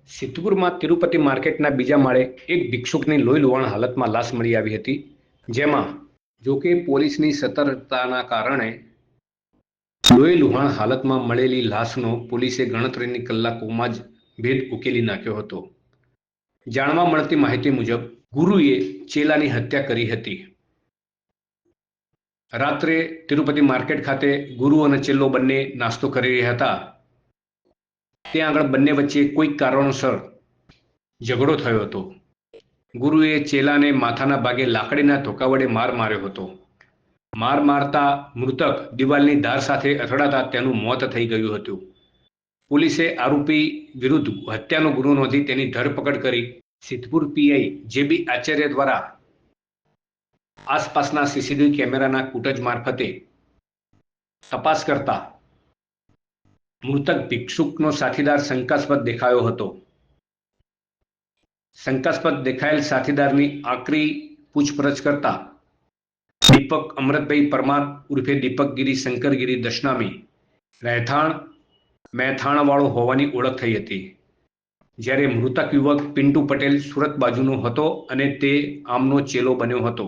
સિદ્ધપુરમાં તિરુપતિ માર્કેટના બીજા માળે એક ભિક્ષુકની લોહી લુહાણ હાલતમાં લાશ મળી આવી હતી, જેમાં જોકે પોલીસની સતર્કતાના કારણે લોહી લુહાણ હાલતમાં મળેલી લાશનો પોલીસે ગણતરીની કલાકોમાં જ ભેદ ઉકેલી નાખ્યો હતો. જાણવા મળતી માહિતી મુજબ ગુરુએ ચેલાની હત્યા કરી હતી. રાત્રે તિરુપતિ માર્કેટ ખાતે ગુરુ અને ચેલો બંને નાસ્તો કરી રહ્યા હતા. ત્યાં આગળ બંને વચ્ચે કોઈક કારણોસર ઝઘડો થયો હતો. ગુરુએ ચેલાને માથાના ભાગે લાકડીના ધોકા વડે માર માર્યો હતો. માર મારતા મૃતક દિવાલની ધાર સાથે અથડાતા તેનું મોત થઈ ગયું હતું. પોલીસે આરોપી વિરુદ્ધ હત્યાનો ગુનો નોંધી તેની ધરપકડ કરી સિદ્ધપુર પીઆઈ જે.બી. આચાર્ય દ્વારા આસપાસના સીસીટીવી કેમેરાના ફૂટેજ મારફતે તપાસ કરતા મૃતક ભિક્ષુકનો સાથીદાર શંકાસ્પદ દેખાયો હતો. શંકાસ્પદ દેખાયેલ સાથીદારની આકરી પૂછપરછ કરતા દીપક અમૃતભાઈ પરમાર ઉર્ફે દીપકગીરી શંકરગીરી દશનામી રહેઠાણ મહેથાણવાળો હોવાની ઓળખ થઈ હતી. જ્યારે મૃતક યુવક પિન્ટુ પટેલ સુરત બાજુનો હતો અને તે આમનો ચેલો બન્યો હતો.